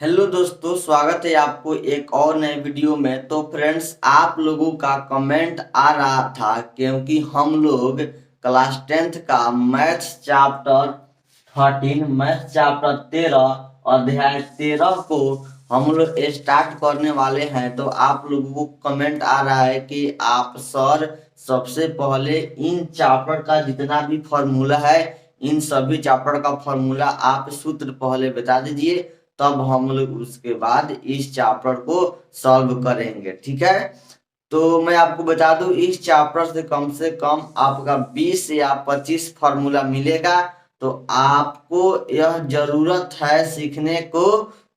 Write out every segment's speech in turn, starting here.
Hello दोस्तों, स्वागत है आपको एक और नए वीडियो में। तो फ्रेंड्स, आप लोगों का कमेंट आ रहा था क्योंकि हम लोग क्लास 10th का मैथ्स चैप्टर 13 अध्याय 13 को हम लोग स्टार्ट करने वाले हैं। तो आप लोगों को कमेंट आ रहा है कि आप सर सबसे पहले इन चैप्टर का जितना भी फॉर्मूला है, इन सभी चैप्टर का फॉर्मूला आप सूत्र पहले बता दीजिए, तब हम लोग उसके बाद इस चैप्टर को सॉल्व करेंगे। ठीक है, तो मैं आपको बता दूं, इस चैप्टर से कम आपका 20 या 25 फॉर्मूला मिलेगा। तो आपको यह जरूरत है सीखने को,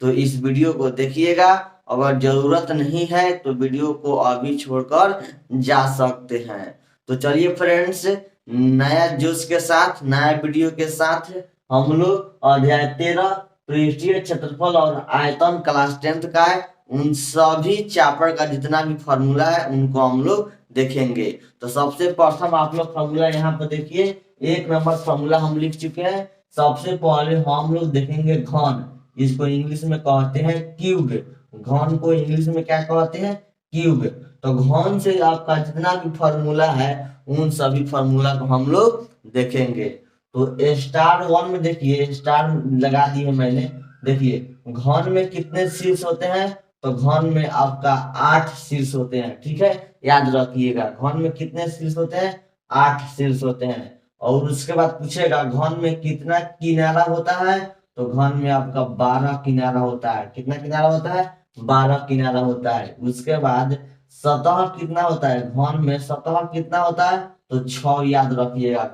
तो इस वीडियो को देखिएगा। अगर जरूरत नहीं है तो वीडियो को अभी छोड़कर जा सकते हैं। तो चलिए फ्रेंड्स, नया जोश के साथ, नया वीडियो के साथ हम लोग अध्याय 13 पृष्ठीय क्षेत्रफल और आयतन क्लास 10th का है, उन सभी चैप्टर का जितना भी फॉर्मूला है उनको हम लोग देखेंगे। तो सबसे प्रथम आप लोग फॉर्मूला यहाँ पर देखिए, 1 नंबर फॉर्मूला हम लिख चुके हैं। सबसे पहले हम लोग देखेंगे घन, इसको इंग्लिश में कहते हैं क्यूब। घन को इंग्लिश में क्या कहते हैं? क्यूब। तो घन से आपका जितना भी फॉर्मूला है उन सभी फॉर्मूला को हम लोग देखेंगे। तो स्टार 1 में देखिए, स्टार लगा दिए मैंने। देखिए घन में कितने शीर्ष होते हैं? तो घन में आपका 8 शीर्ष होते हैं। ठीक है, याद रखिएगा, घन में कितने शीर्ष होते हैं? 8 शीर्ष होते हैं। और उसके बाद पूछेगा घन में कितना किनारा होता है? तो घन में आपका 12 किनारा होता है। कितना किनारा होता है? 12 किनारा होता है। उसके बाद सतह कितना होता है? घन में सतह कितना होता है? तो 6 याद रखिएगा।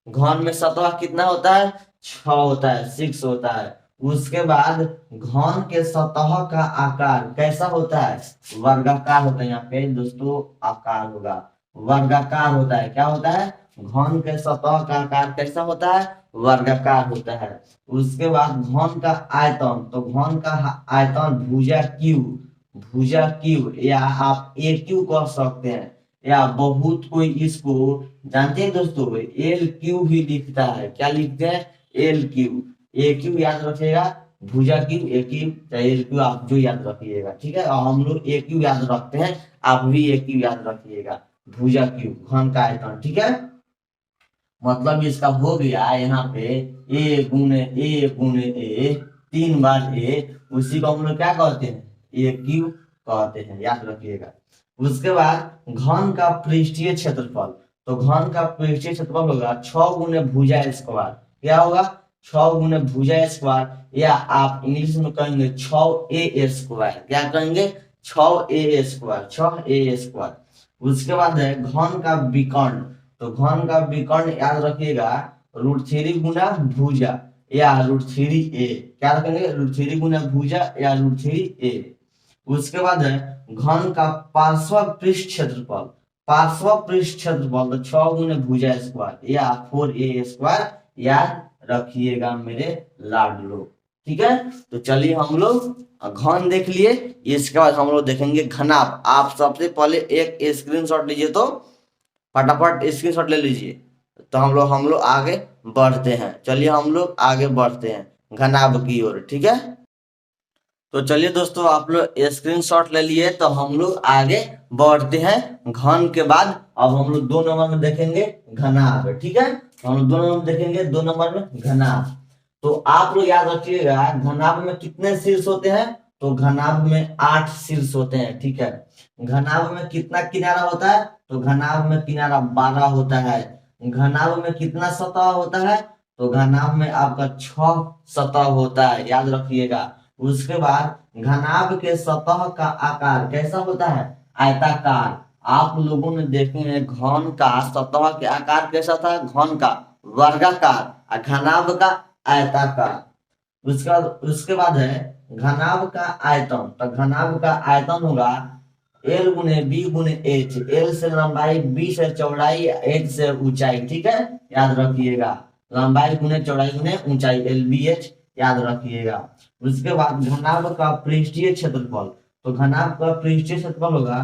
घन में सतह कितना होता है? 6 होता है, 6 होता है। उसके बाद घन के सतह का आकार कैसा होता है? वर्गाकार होता है। यहाँ पे दोस्तों आकार होगा, वर्गाकार होता है। क्या होता है? घन के सतह का आकार कैसा होता है? वर्गाकार होता है। उसके बाद घन का आयतन, तो घन का आयतन भुजा क्यू, भुजा क्यू या आप ए क्यू कह सकते हैं, या बहुत कोई इसको जानते हैं दोस्तों, एल क्यू भी लिखता है। क्या लिखते हैं? L Q. ए क्यू याद रखिएगा, भुजा क्यू, ए क्यू चाहे एल क्यू, आप जो याद रखिएगा। ठीक है, और हम लोग ए क्यू याद रखते हैं, आप भी ए क्यू याद रखिएगा। भुजा क्यू घन का आयतन। ठीक है, मतलब इसका हो गया यहाँ पे ए गुने ए, 3 बार ए, उसी को हम लोग क्या कहते हैं? ए क्यू कहते हैं, याद रखिएगा। उसके बाद घन का पृष्ठीय क्षेत्रफल, तो घन का पृष्ठीय क्षेत्रफल होगा 6 गुने भुजा स्क्वायर। क्या होगा? 6 गुने भुजा स्क्वायर, या आप इंग्लिश में कहेंगे 6 ए स्क्वायर। क्या कहेंगे? 6 ए स्क्वायर, 6 ए स्क्वायर। उसके बाद है घन का विकर्ण, तो घन का विकर्ण याद रखिएगा, √3 गुना भुजा या √3 ए। क्या रखेंगे? √3 गुना भुजा या √3 ए। उसके बाद है घन का पार्श्व पृष्ठ क्षेत्रफल, पार्श्व पृष्ठ क्षेत्रफल तो 6 गुने भुजा स्क्वायर या 4a स्क्वायर, याद रखिएगा मेरे लाडलो। ठीक है, तो चलिए हम लोग घन देख लिए, इसके बाद हम लोग देखेंगे घनाभ। आप सबसे पहले एक स्क्रीनशॉट लीजिए, तो फटाफट स्क्रीनशॉट ले लीजिए। तो हम लोग आगे बढ़ते हैं। चलिए हम लोग आगे बढ़ते हैं घनाभ की ओर। ठीक है, तो चलिए दोस्तों, आप लोग स्क्रीनशॉट ले लिए, तो हम लोग आगे बढ़ते हैं। घन के बाद अब हम लोग 2 नंबर में देखेंगे घनाभ। ठीक है, हम लोग 2 नंबर में देखेंगे, 2 नंबर में घनाभ। तो आप लोग याद रखिएगा, घनाभ में कितने शीर्ष होते हैं? तो घनाभ में 8 शीर्ष होते हैं। ठीक है, घनाभ में कितना किनारा होता है? तो घनाभ में किनारा 12 होता है। घनाभ में कितना सतह होता है? तो घनाभ में आपका 6 सतह होता है, याद रखिएगा। उसके बाद घनाभ के सतह का आकार कैसा होता है? आयताकार। आप लोगों ने देखे हैं घन का सतह के आकार कैसा था? घन का वर्गाकार और घनाभ का आयताकार। उसके बाद है घनाभ का आयतन, तो घनाभ का आयतन होगा एल गुने बी गुने एच। एल से लंबाई, बी से चौड़ाई, एच से ऊंचाई। ठीक है, याद रखिएगा, लंबाई गुने चौड़ाई गुने ऊंचाई, एल बी एच, याद रखिएगा। उसके बाद घनाभ का पृष्ठीय क्षेत्रफल, तो घनाभ का पृष्ठीय क्षेत्रफल होगा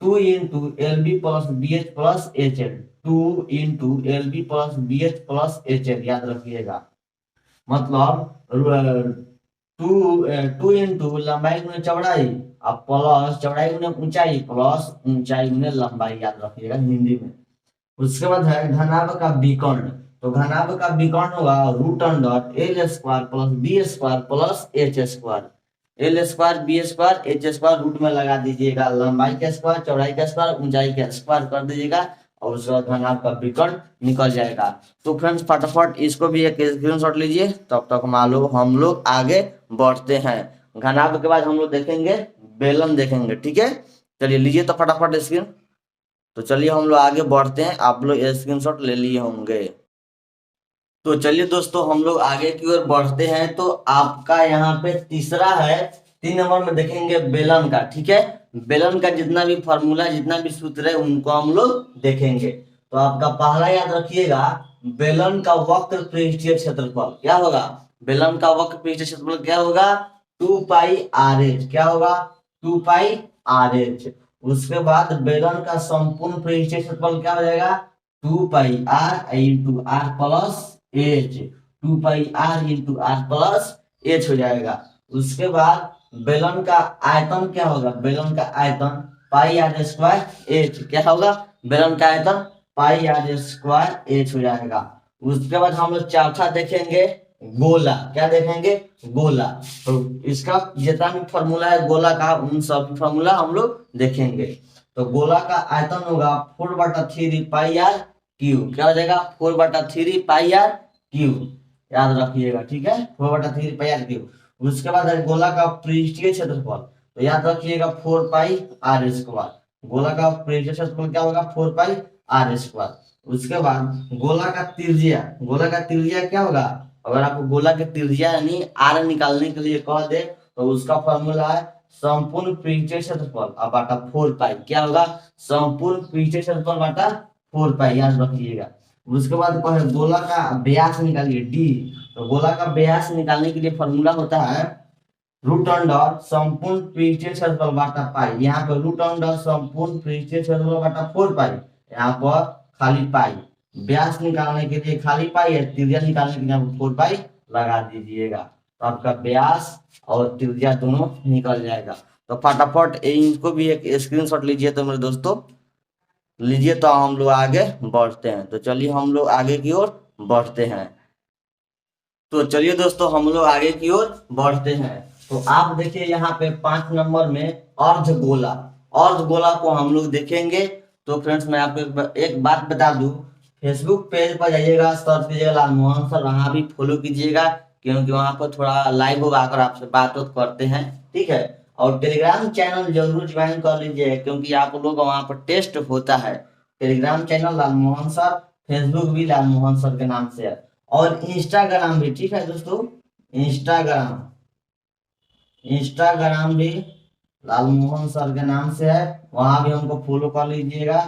2 into L B plus B H plus H L. 2 into L B plus B H plus H L, याद रखिएगा। मतलब टू इंटू लंबाई गुने चौड़ाई और प्लस चौड़ाई गुने ऊंचाई प्लस ऊंचाई गुने लंबाई, याद रखिएगा हिंदी में। उसके बाद है घनाभ का विकर्ण। तो घनाभ का विकर्ण होगा root under L square plus B square plus H square. L square B square H square root में लगा दीजिएगा, लंबाई का स्क्वायर चौड़ाई का स्क्वायर ऊंचाई का स्क्वायर कर दीजिएगा और उसके बाद घनाभ का विकर्ण निकल जाएगा। तो फ्रेंड्स फटाफट इसको भी एक स्क्रीनशॉट लीजिए, तब तक मालूम हम लोग आगे बढ़ते हैं। घनाभ के बाद हम लोग देखेंगे बेलन देखेंगे, ठीक है। चलिए लीजिए तो फटाफट स्क्रीन। तो चलिए हम लोग आगे बढ़ते हैं, आप लोग स्क्रीनशॉट ले लिए होंगे। तो चलिए दोस्तों हम लोग आगे की ओर बढ़ते हैं। तो आपका यहाँ पे तीसरा है, 3 नंबर में देखेंगे बेलन का, ठीक है। बेलन का जितना भी फॉर्मूला जितना भी सूत्र है उनको हम लोग देखेंगे। तो आपका पहला याद रखिएगा, बेलन का वक्र पृष्ठीय क्षेत्रफल क्या होगा। बेलन का वक्र पृष्ठीय क्षेत्रफल क्या होगा, 2πr(h). क्या होगा, 2πr(h). उसके बाद बेलन का संपूर्ण पृष्ठीय क्षेत्रफल क्या हो जाएगा, 2πr into R plus H. 2πr into R plus H हो जाएगा। उसके बाद बेलन का आयतन क्या होगा, बेलन का आयतन पाई आर स्क्वायर एच। क्या होगा, बेलन का आयतन पाई आर स्क्वायर एच हो जाएगा। उसके बाद हम लोग चौथा देखेंगे गोला। क्या देखेंगे, गोला। तो इसका जितना भी फॉर्मूला है गोला का उन सब फॉर्मूला हम लोग देखेंगे। तो गोला का आयतन होगा 4/3πr³ क्या हो जाएगा, 4/3πr³। याद रखिएगा, ठीक है, 4/3πr³। उसके बाद है गोला का पृष्ठीय क्षेत्रफल। तो याद रखिएगा 4πr²। गोला का पृष्ठीय क्षेत्रफल क्या होगा, 4πr²। उसके बाद गोला का त्रिज्या, गोला का त्रिज्या क्या होगा। अगर आपको गोला के त्रिज्या यानी आर निकालने के लिए कह दे तो उसका फॉर्मूला है संपूर्ण पृष्ठीय क्षेत्रफल अब बाटा 4π। क्या होगा, संपूर्ण पृष्ठीय क्षेत्रफल बाटा 4π, याद रखिएगा। उसके बाद कहे गोला का व्यास निकालिए डी। तो गोला का व्यास निकालने के लिए फॉर्मूला होता है रूट अंडर संपूर्ण पृष्ठीय क्षेत्रफल बाटा पाई। यहाँ पर रूट अंडर संपूर्ण पृष्ठीय क्षेत्रफल बाटा 4π, यहाँ पर खाली पाई। व्यास निकालने के लिए खाली पाई है, त्रिज्या निकालने के लिए 4π लगा दीजिएगा। तो आपका व्यास और त्रिज्या दोनों निकल जाएगा। तो फटाफट इनको भी एक स्क्रीनशॉट लीजिए तो मेरे दोस्तों, लीजिए तो हम लोग आगे बढ़ते हैं। तो चलिए हम लोग आगे की ओर बढ़ते हैं। तो चलिए दोस्तों हम लोग आगे की ओर बढ़ते हैं। तो आप देखिए यहाँ पे 5 नंबर में अर्धगोला, अर्धगोला को हम लोग देखेंगे। तो फ्रेंड्स मैं आपको एक बात बता दूं, फेसबुक पेज पर जाइएगा, सर्च कीजिएगा लालमोहन सर, वहां भी फॉलो कीजिएगा क्योंकि वहां पर थोड़ा लाइव आकर आपसे बात करते हैं, ठीक है। और टेलीग्राम चैनल जरूर ज्वाइन कर लीजिए क्योंकि आप लोग वहां पर टेस्ट होता है। Telegram channel Lalmohan sir, Facebook भी लालमोहन सर के नाम से है और इंस्टाग्राम भी, ठीक है दोस्तों। इंस्टाग्राम इंस्टाग्राम भी लालमोहन सर के नाम से है, वहां भी हमको फॉलो कर लीजिएगा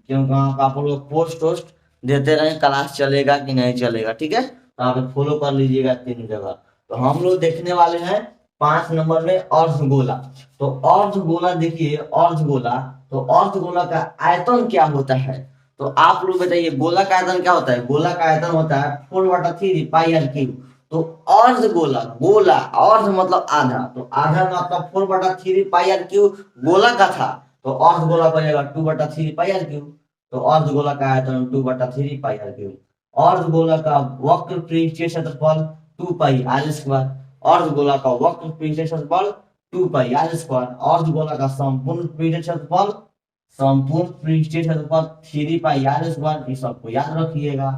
क्योंकि वहां पर आप लोग पोस्ट वोस्ट देते रहे, क्लास चलेगा कि नहीं चलेगा, ठीक है। तो आप फॉलो कर लीजिएगा 3 जगह। तो हम लोग देखने वाले हैं 5 नंबर में अर्धगोला। तो अर्धगोला देखिए, अर्धगोला, तो अर्धगोला का आयतन क्या होता है। तो आप लोग बताइए गोला का आयतन क्या होता है। गोला का आयतन होता है 4/3πr³। तो अर्धगोला, गोला अर्ध मतलब आधा, तो आधा मतलब 4/3πr³ गोला का था, तो अर्धगोला बनेगा 2/3πr³। तो अर्धगोला का आयतन 2/3πr³। अर्धगोला का वक्र पृष्ठीय क्षेत्रफल 2πr²। अर्धगोला का वक्र पृष्ठीय क्षेत्रफल 2πr²। अर्धगोला का संपूर्ण पृष्ठीय क्षेत्रफल, संपूर्ण पृष्ठीय क्षेत्रफल 3πr²। ये सबको याद रखिएगा,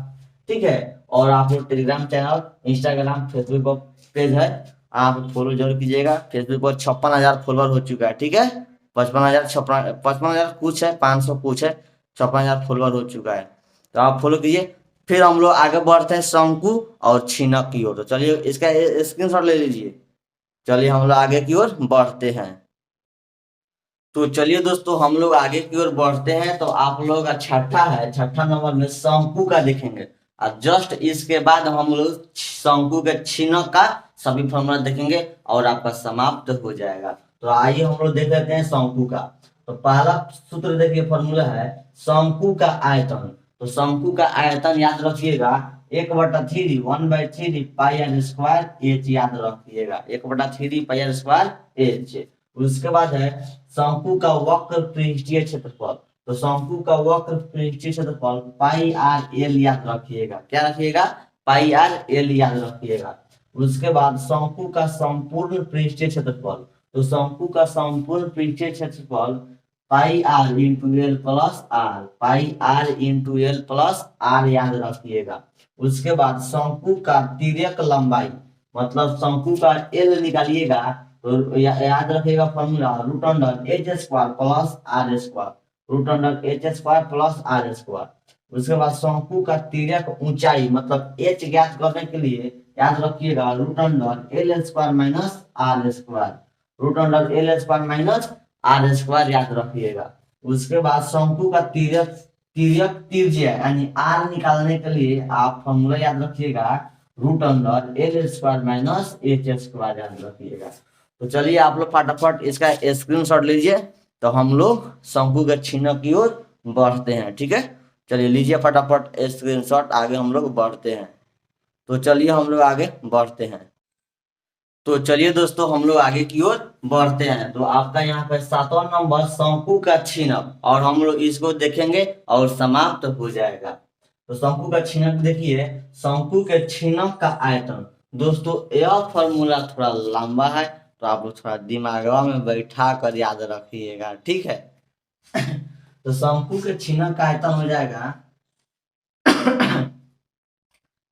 ठीक है। और आप लोग Telegram channel, Instagram, Facebook page है, आप फॉलो जरूर कीजिएगा। फेसबुक पर 56,000 फॉलोअर हो चुका है, ठीक है। 55,000 कुछ है, 500 कुछ है, 56,000 फॉलोअर हो चुका है। तो आप फॉलो कीजिए। फिर हम लोग आगे बढ़ते हैं शंकु और छीनक की ओर। तो चलिए इसका स्क्रीनशॉट ले लीजिए। चलिए हम लोग आगे की ओर बढ़ते हैं। तो चलिए दोस्तों हम लोग आगे की ओर बढ़ते हैं। तो आप लोग का छठा है, छठा नंबर में शंकु का देखेंगे और जस्ट इसके बाद हम लोग शंकु के छीनक का सभी फॉर्मूला देखेंगे और आपका समाप्त हो जाएगा। तो आइए हम लोग देख लेते हैं शंकु का। तो पहला सूत्र देखिए, फॉर्मूला है शंकु का आयतन। तो शंकु का आयतन याद रखिएगा 1/3 1/3 पाई आर स्क्वायर एच याद रखिएगा, 1/3 पाई आर स्क्वायर एच। उसके बाद है शंकु का वक्र पृष्ठीय क्षेत्रफल, तो शंकु का वक्र पृष्ठीय क्षेत्रफल पाई आर एल याद रखिएगा, क्या रखिएगा, पाई आर एल याद रखिएगा। उसके बाद शंकु का संपूर्ण पृष्ठीय क्षेत्रफल, तो शंकु का संपूर्ण पृष्ठीय क्षेत्रफल pi R into L plus R, pi R into L plus R याद रखिएगा। उसके बाद शंकु का तिर्यक लंबाई, मतलब शंकु का एल निकालिएगा तो याद रखिएगा formula root under H square plus R square, root under H square plus R square. उसके बाद शंकु का तिर्यक ऊंचाई मतलब एच ज्ञात करने के लिए याद रखिएगा root under L square minus R square, root under L square minus R square याद रखिएगा। उसके बाद शंकु का तिर्यक तिर्यक त्रिज्या यानी आर निकालने के लिए आप फॉर्मूला याद रखिएगा root under L square minus H square याद रखिएगा। तो चलिए आप लोग फटाफट इसका स्क्रीनशॉट लीजिए, तो हम लोग शंकु के चिन्ह की ओर बढ़ते हैं, ठीक है। चलिए लीजिए फटाफट स्क्रीनशॉट, आगे हम लोग बढ़ते हैं। तो चलिए हम लोग आगे बढ़ते हैं। तो चलिए दोस्तों हम लोग आगे की ओर बढ़ते हैं। तो आपका यहाँ पे 7वां नंबर शंकु का चिन्ह, और हम लोग इसको देखेंगे और समाप्त हो जाएगा। तो शंकु का चिन्ह देखिए, शंकु के चिन्ह का आयतन, दोस्तों यह फॉर्मूला थोड़ा लंबा है तो आप लोग थोड़ा दिमाग में बैठा कर याद रखिएगा, ठीक है। तो शंकु के चिन्ह का आयतन हो जाएगा,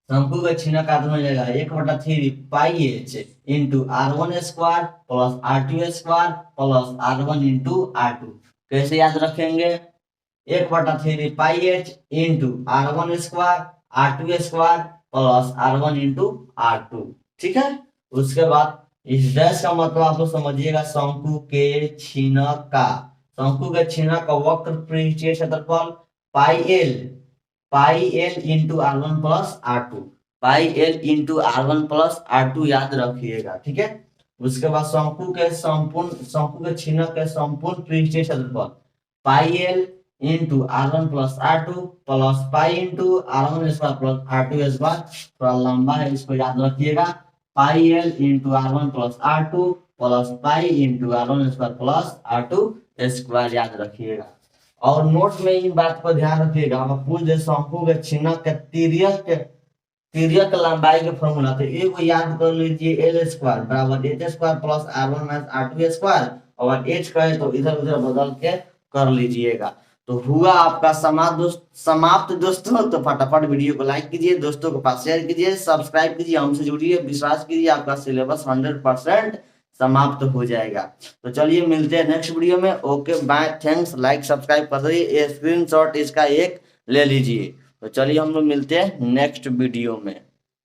शंकु का चिन्ह का आयतन हो जाएगा 1/3 pi H into R1 square plus R2 square plus R1 into R2। कैसे याद रखेंगे, 1/3 pi H into R1 square R2 square plus R1 into R2, ठीक है। उसके बाद इस डैश का मतलब आप लोग समझिएगा शंकु के चिन्ह का, शंकु के चिन्ह का वक्र पृष्ठीय क्षेत्रफल pi L into R1 plus R2, pi L into R1 plus R2 याद रखिएगा, ठीक है। उसके बाद शंकु के चिन्ह के संपूर्ण पृष्ठीय क्षेत्रफल pi L into R1 plus R2 plus pi into R1 square plus R2 square, थोड़ा लंबा है इसको याद रखिएगा, pi L into R1 plus R2 plus pi into R1 square plus R2 square याद रखिएगा। और नोट में इन बात पर ध्यान रखिएगा, हम पूछ दे शंकु के चिन्ह के तिर्यक लंबाई के फॉर्मूला, तो एक याद कर लीजिए एल स्क्वायर बराबर H square plus R1 minus R2 square, और एच कहे तो इधर उधर बदल के कर लीजिएगा। तो हुआ आपका समाप्त दोस्तों। तो फटाफट वीडियो को लाइक कीजिए, दोस्तों के पास शेयर कीजिए, सब्सक्राइब कीजिए, हमसे जुड़िए, विश्वास कीजिए आपका सिलेबस 100% समाप्त हो जाएगा। तो चलिए मिलते हैं नेक्स्ट वीडियो में। Okay bye, thanks, like subscribe कर दीजिए, स्क्रीनशॉट इसका एक ले लीजिए। तो चलिए हम लोग मिलते हैं नेक्स्ट वीडियो में।